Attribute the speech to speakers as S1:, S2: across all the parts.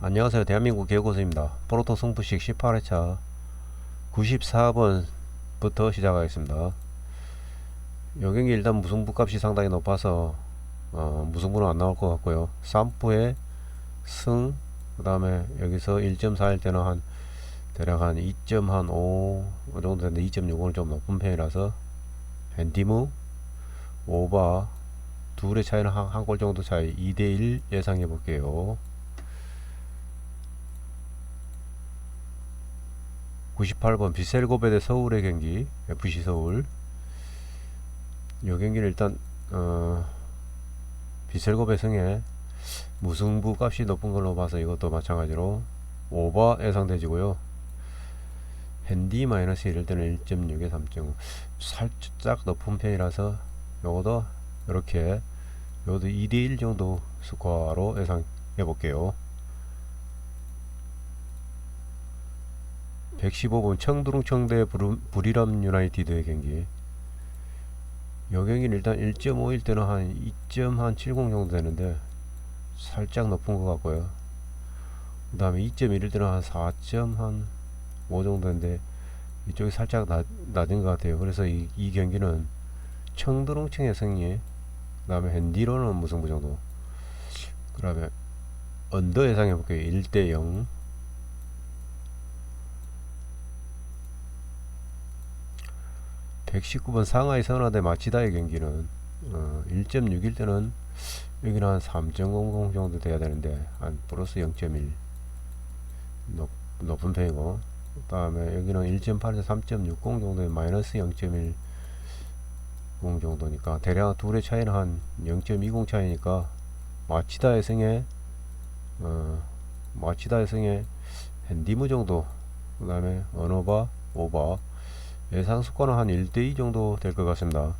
S1: 안녕하세요. 대한민국 개고수입니다. 프로토 승부식 18회차 94번부터 시작하겠습니다. 요 경기 일단 무승부 값이 상당히 높아서 무승부는 안 나올 것 같고요. 3부에 승, 그 다음에 여기서 1.4일 때는 대략 한 2.5 정도 되는데 2.65는 좀 높은 편이라서 핸디무, 오바 둘의 차이는 한 골 정도 차이 2대1 예상해 볼게요. 98번 비셀고베 대 서울의 경기, FC 서울. 이 경기는 일단 비셀고베 승에 무승부 값이 높은 걸로 봐서 이것도 마찬가지로 오버 예상되지고요. 핸디 마이너스 이럴 때는 1.6에 3.5 살짝 높은 편이라서 요것도 이렇게 요것도 2대1 정도 스코어로 예상해 볼게요. 115번 청두릉청 대 부리람 유나이티드의 경기. 요 경기는 일단 1.5일 때는 한 2.70 정도 되는데 살짝 높은 것 같고요. 그 다음에 2.1일 때는 한 4.5 정도 되는데 이쪽이 살짝 낮은 것 같아요. 그래서 이 경기는 청두릉청의 승리, 그 다음에 핸디로는 무승부 정도. 그 다음에 언더 예상해 볼게요. 1대0. 119번 상하이 선화대 마치다의 경기는 1.6일 때는 여기는 한 3.00 정도 돼야 되는데 한 플러스 0.1 높은 편이고, 그 다음에 여기는 1.8에서 3.60 정도의 마이너스 0.10 정도니까 대략 둘의 차이는 한 0.20 차이니까 마치다의 승에 핸디무 정도, 그 다음에 언어바 오바 예상 스코어는 한 1대2 정도 될 것 같습니다.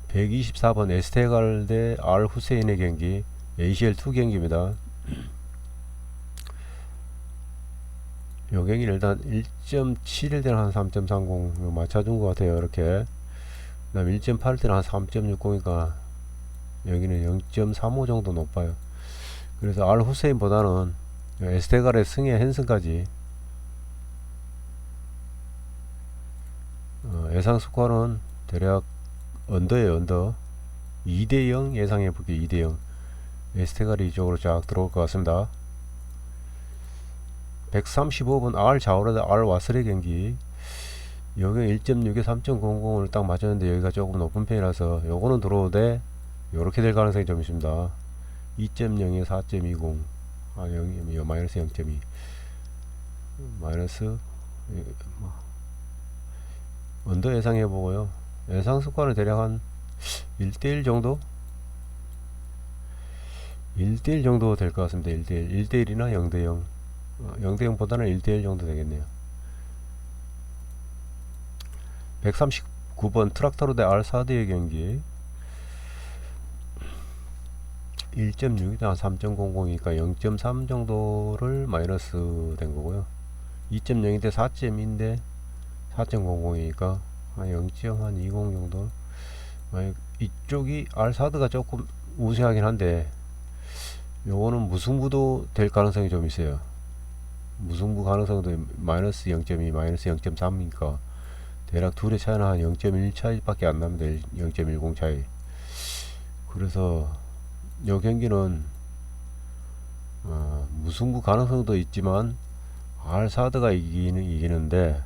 S1: 124번 에스테갈 대 알 후세인의 경기, ACL2 경기입니다. 요 경기는 일단 1.7일 때는 한 3.30 맞춰준 것 같아요. 이렇게. 그 다음 1.8일 때는 한 3.60이니까 여기는 0.35 정도 높아요. 그래서 알 후세인보다는 에스테갈의 승에 핸슨까지 예상 스코어는 대략 언더에요. 언더 2대0 예상해 볼게요. 2대0 에스테갈이 이쪽으로 쫙 들어올 것 같습니다. 135번 알 자오르다 알 와슬의 경기, 여기 1.6에 3.00을 딱 맞았는데 여기가 조금 높은 편이라서 요거는 들어오되 요렇게 될 가능성이 좀 있습니다. 2.0에 4.20 마이너스 0.2 마이너스 언더 예상해 보고요. 예상 스코어는 대략 한 1대1 정도? 1대1 정도 될 것 같습니다. 1대1, 1대1이나 0대0. 0대0보다는 1대1 정도 되겠네요. 139번 트락터로 대 알사드의 경기, 1.6이다 3.00이니까 0.3 정도를 마이너스 된 거고요. 2.0인데 4.2인데 4.00이니까 한 0.20 정도. 이쪽이 알사드가 조금 우세하긴 한데 요거는 무승부도 될 가능성이 좀 있어요. 무승부 가능성도 마이너스 0.2 마이너스 0.3이니까 대략 둘의 차이는 한 0.1 차이밖에 안 나면 될 0.10 차이. 그래서 요 경기는 무승부 가능성도 있지만 알사드가 이기는데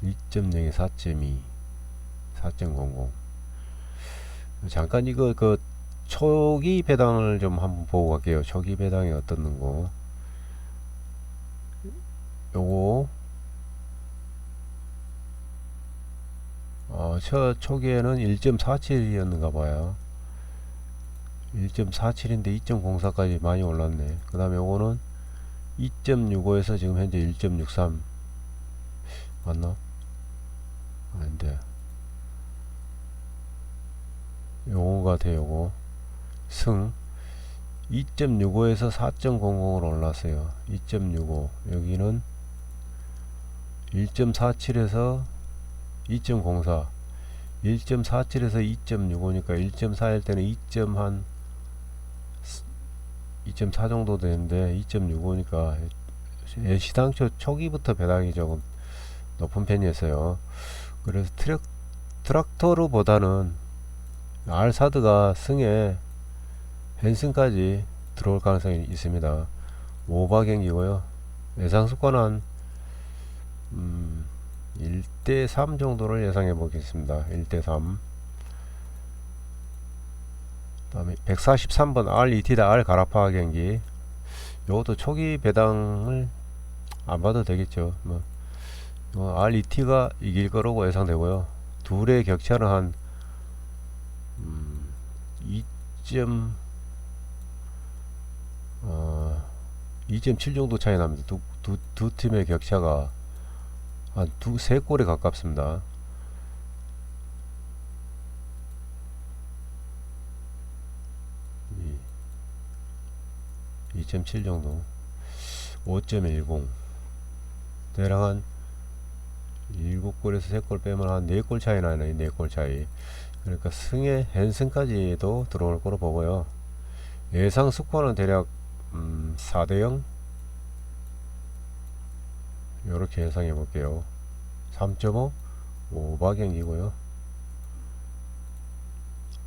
S1: 2.0에 4.2 4.00. 잠깐 이거 초기 배당을 좀 한번 보고 갈게요. 초기 배당이 어떻는고. 요거 초기에는 1.47이었는가 봐요. 1.47인데 2.04까지 많이 올랐네. 그 다음에 요거는 2.65에서 지금 현재 1.63 맞나? 아닌데 요거 같아요. 요거 승 2.65에서 4.00으로 올랐어요. 2.65 여기는 1.47에서 2.04 1.47에서 2.65니까 1.4일 때는 2.4 정도 되는데 2.65니까 시당초 초기부터 배당이 조금 높은 편이었어요. 그래서 트랙터로 보다는 알사드가 승에 헨슨까지 들어올 가능성이 있습니다. 오바 경기고요. 예상 수가는 1대3 정도를 예상해 보겠습니다. 1대3. 다음에 143번 RET다. R 가라파 경기. 요것도 초기 배당을 안 봐도 되겠죠. RET가 이길 거라고 예상되고요. 둘의 격차는 한 2.7 정도 차이 납니다. 두 팀의 격차가 한 세 골에 가깝습니다. 2.7 정도. 5.10 대략 한 7골에서 3골 빼면 한 4골 차이 나네. 4골 차이. 그러니까 승에 헨슨까지도 들어올 거로 보고요. 예상 스코어는 대략 4대0 요렇게 예상해 볼게요. 3.5 오바 경기고요.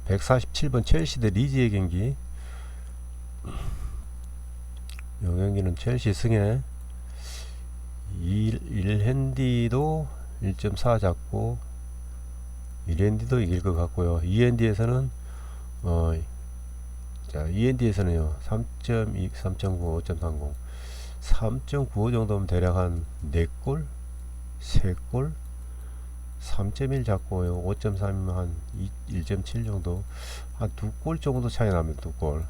S1: 147번 첼시 대 리즈의 경기. 이 경기는 첼시 승에 1핸디도 1.4 잡고 1핸디도 이길 것 같고요. 2핸디에서는 END에서는요 3.2, 3.9, 5.30 3.95 정도면 대략 한 4골 3골 3.1 잡고요. 5.3이면 한 1.7 정도 한 2골 정도 차이 납니다. 2골.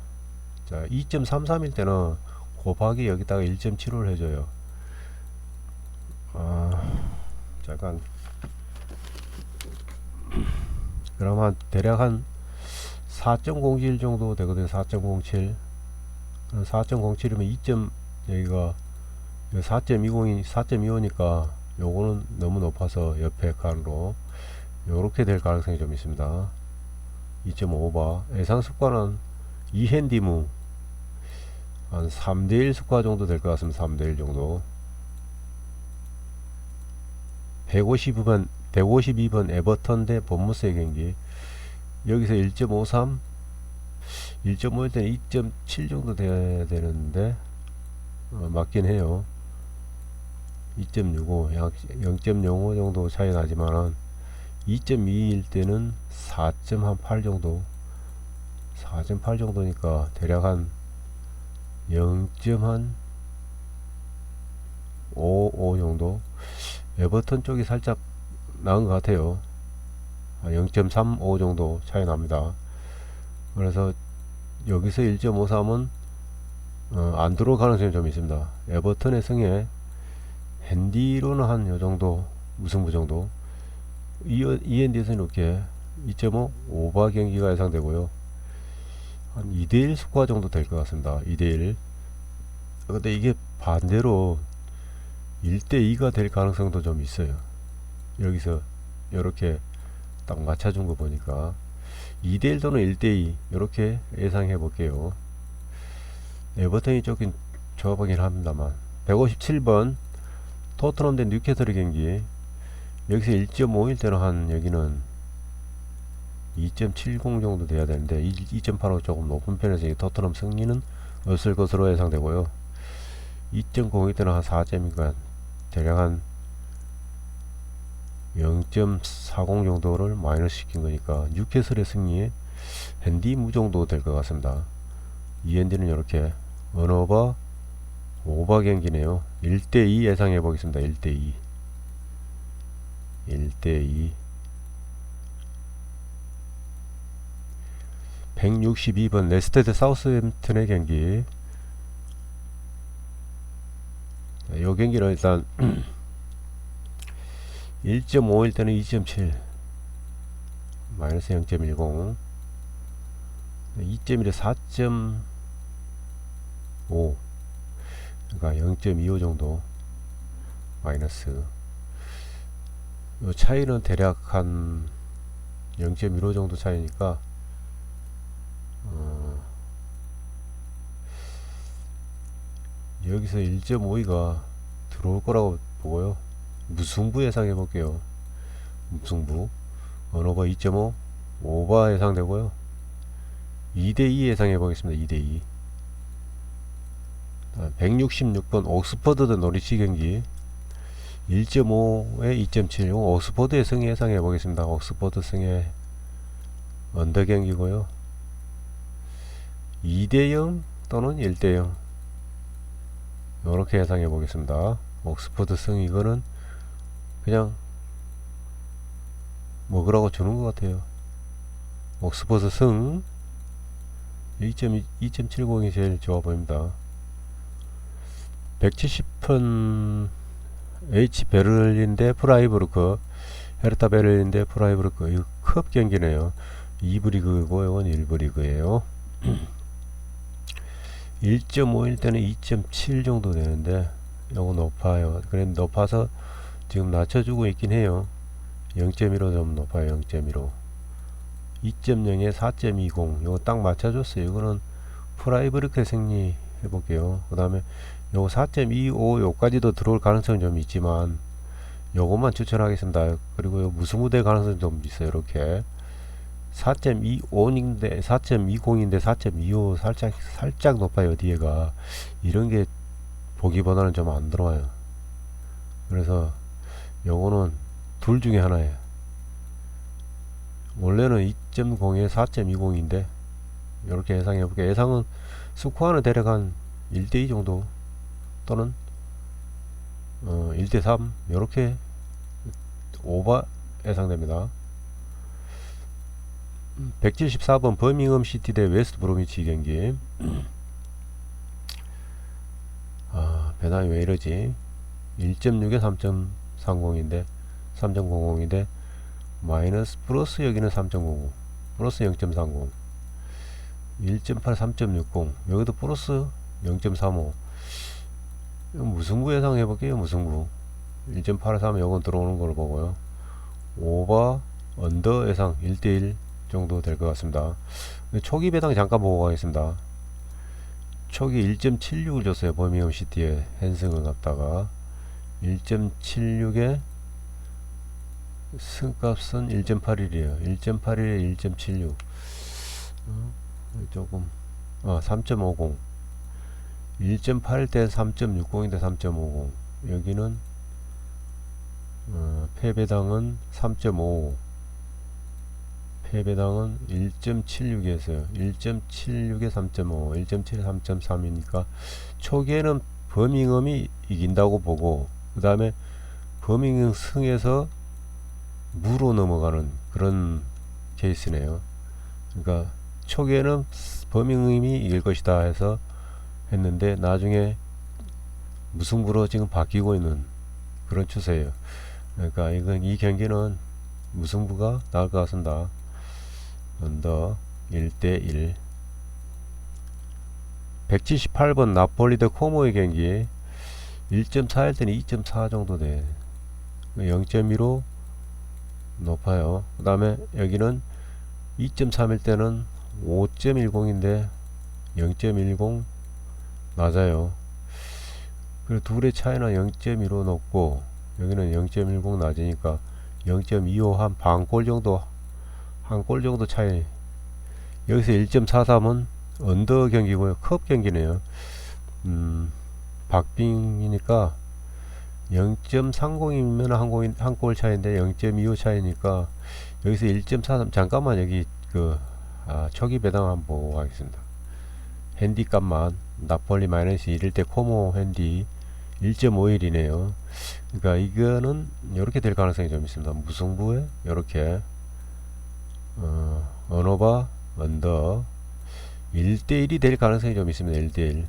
S1: 자 2.33일 때는 곱하기 여기다가 1.75를 해줘요. 잠깐 그러면 대략 한 4.07 정도 되거든요. 4.07 4.07이면 2점 여기가 4.20이 4.25니까 요거는 너무 높아서 옆에 칸으로 요렇게 될 가능성이 좀 있습니다. 2.5바 예상 수가는 2핸디무 한 3대1 수가 정도 될 것 같습니다. 3대1 정도. 152번 에버턴 대 본무스의 경기. 여기서 1.53 1.5일 때는 2.7 정도 돼야 되는데 맞긴 해요. 2.65 약 0.05 정도 차이 나지만은 2.2일 때는 4.8 정도 4.8 정도니까 대략 한 0.55 정도. 에버턴 쪽이 살짝 나은 것 같아요. 0.35 정도 차이 납니다. 그래서 여기서 1.53은 안 들어올 가능성이 좀 있습니다. 에버턴의 승에 핸디로는 한 요정도 무승부 정도. END에서는 이렇게 2.5 오버 경기가 예상되고요. 한 2대1 스코어 정도 될 것 같습니다. 2대1. 근데 이게 반대로 1대2가 될 가능성도 좀 있어요. 여기서 이렇게 딱 맞춰준 거 보니까 2대1 또는 1대2 이렇게 예상해 볼게요. 에버턴이 조금 좋아보긴 합니다만. 157번 토트넘 대 뉴캐슬의 경기. 여기서 1.5일 때는 한 여기는 2.70 정도 돼야 되는데 2.85 조금 높은 편에서 토트넘 승리는 없을 것으로 예상되고요. 2.02 때는 한 4점이니까 대략 한 0.40 정도를 마이너스 시킨 거니까 뉴캐슬의 승리에 핸디 무 정도 될 것 같습니다. 이 핸디는 이렇게 언오버 오버 경기네요. 1대2 예상해 보겠습니다. 1대2 1대2 162번 레스터 대 사우스햄튼의 경기. 이 경기는 일단 1.5일 때는 2.7 마이너스 0.10 2.1에 4.5 그러니까 0.25 정도 마이너스. 요 차이는 대략 한 0.15 정도 차이니까 여기서 1.52가 들어올 거라고 보고요. 무승부 예상해 볼게요. 무승부 언어바 2.5 오바 예상되고요. 2대2 예상해 보겠습니다. 2대2 166번 옥스퍼드 대 노리치 경기 1.5에 2.7 옥스퍼드의 승리 예상해 보겠습니다. 옥스퍼드 승의 언더 경기고요. 2대0 또는 1대0 이렇게 예상해 보겠습니다. 옥스퍼드 승 이거는 그냥 먹으라고 주는 것 같아요. 옥스퍼드 승 2.70이 제일 좋아 보입니다. 170분 H 베를린 대 프라이부르크 헤르타 베를린 대 프라이부르크 이거 컵 경기네요. 2부 리그고 이건 1부 리그예요. 1.5일 때는 2.7 정도 되는데 요거 높아요. 그래 높아서 지금 낮춰주고 있긴 해요. 0.15 좀 높아요. 0.15 2.0에 4.20 요거 딱 맞춰줬어요. 이거는 프라이부르크 승리 해볼게요. 그 다음에 요거 4.25 요까지도 들어올 가능성이 좀 있지만 요것만 추천하겠습니다. 그리고 요 무승부 될 가능성이 좀 있어요. 이렇게 4.25인데 4.20인데 4.25 살짝 높아요. 뒤에가 이런게 보기보다는 좀 안 들어와요. 그래서 요거는 둘 중에 하나예요. 원래는 2.0에 4.20인데 이렇게 예상해 볼게요. 예상은 스코어는 대략 한 1대2 정도 또는 1대3 이렇게 오버 예상됩니다. 174번 버밍엄 시티 대 웨스트 브로미치 경기 배당이 왜 이러지? 1.6에 3.30인데 3.00인데 마이너스 플러스 여기는 3.00 플러스 0.30 1.8 3.60 여기도 플러스 0.35 무승부 예상해 볼게요. 무승부 1.83 요건 들어오는 걸로 보고요. 오버 언더 예상 1대1 정도 될 것 같습니다. 초기 배당 잠깐 보고 가겠습니다. 초기 1.76을 줬어요. 버밍엄 시티에 핸승을 갖다가 1.76에 승값은 1.81이에요. 1.81에 1.76 조금 3.50 1.8 대 3.60인데 3.50 여기는 패배당은 3.5 패배당은 1.76이었어요. 1.76에 3.5 1.7에 3.3이니까 초기에는 버밍엄이 이긴다고 보고 그 다음에 버밍엄 승에서 무로 넘어가는 그런 케이스네요. 그러니까 초기에는 버밍엄이 이길 것이다 해서 했는데 나중에 무승부로 지금 바뀌고 있는 그런 추세예요. 그러니까 이 경기는 무승부가 나을 것 같습니다. 언더 1대1 178번 나폴리 대 코모의 경기 1.4일 때는 2.4 정도 돼 0.15 높아요. 그 다음에 여기는 2.3일 때는 5.10인데 0.10 낮아요. 그리고 둘의 차이는 0.15 높고 여기는 0.10 낮으니까 0.25 한 반골 정도 한 골 정도 차이. 여기서 1.43은 언더 경기고요. 컵 경기네요. 박빙이니까 0.30이면 한 골 차이인데 0.25 차이니까 여기서 1.43 잠깐만 여기 초기 배당 한번 보고 가겠습니다. 핸디 값만 나폴리 마이너스 1일 때 코모 핸디 1.51이네요. 그러니까 이거는 이렇게 될 가능성이 좀 있습니다. 무승부에 이렇게 언어바 언더 1대1이 될 가능성이 좀 있습니다. 1대1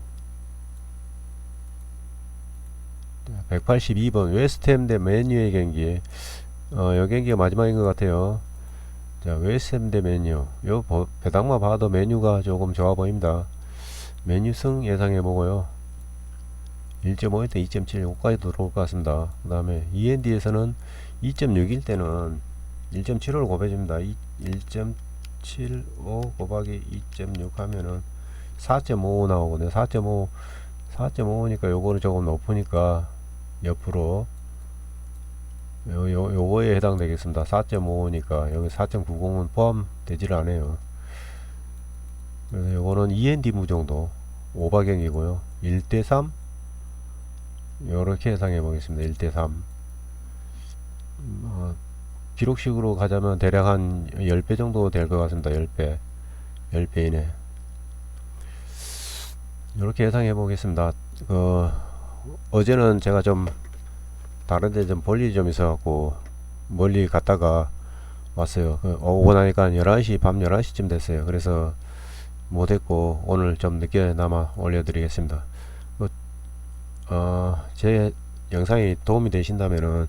S1: 182번 웨스트햄 대 맨유의 경기 이 경기가 마지막인 것 같아요. 자, 웨스트햄 대 맨유 요 배당만 봐도 맨유가 조금 좋아 보입니다. 맨유 승 예상해 보고요. 1.5에서 2.7 여기까지 들어올 것 같습니다. 그 다음에 END에서는 2.6일 때는 1.75를 곱해줍니다. 1.75 곱하기 2.6 하면은 4.55 나오거든요. 4.5니까 요거는 조금 높으니까 옆으로 요거에 해당되겠습니다. 4.55니까 여기 4.90은 포함되지를 않아요. 그래서 요거는 END 무정도 5박형이고요. 1대3 요렇게 예상해 보겠습니다. 1대3 기록식으로 가자면 대략 한 10배 정도 될 것 같습니다. 10배 이내 이렇게 예상해 보겠습니다. 어제는 제가 좀 다른데 좀 볼 일이 좀 있어 갖고 멀리 갔다가 왔어요. 오고 나니까 11시 밤 11시쯤 됐어요. 그래서 못했고 오늘 좀 늦게나마 올려드리겠습니다. 제 영상이 도움이 되신다면은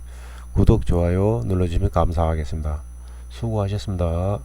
S1: 구독 좋아요 눌러주시면 감사하겠습니다. 수고하셨습니다.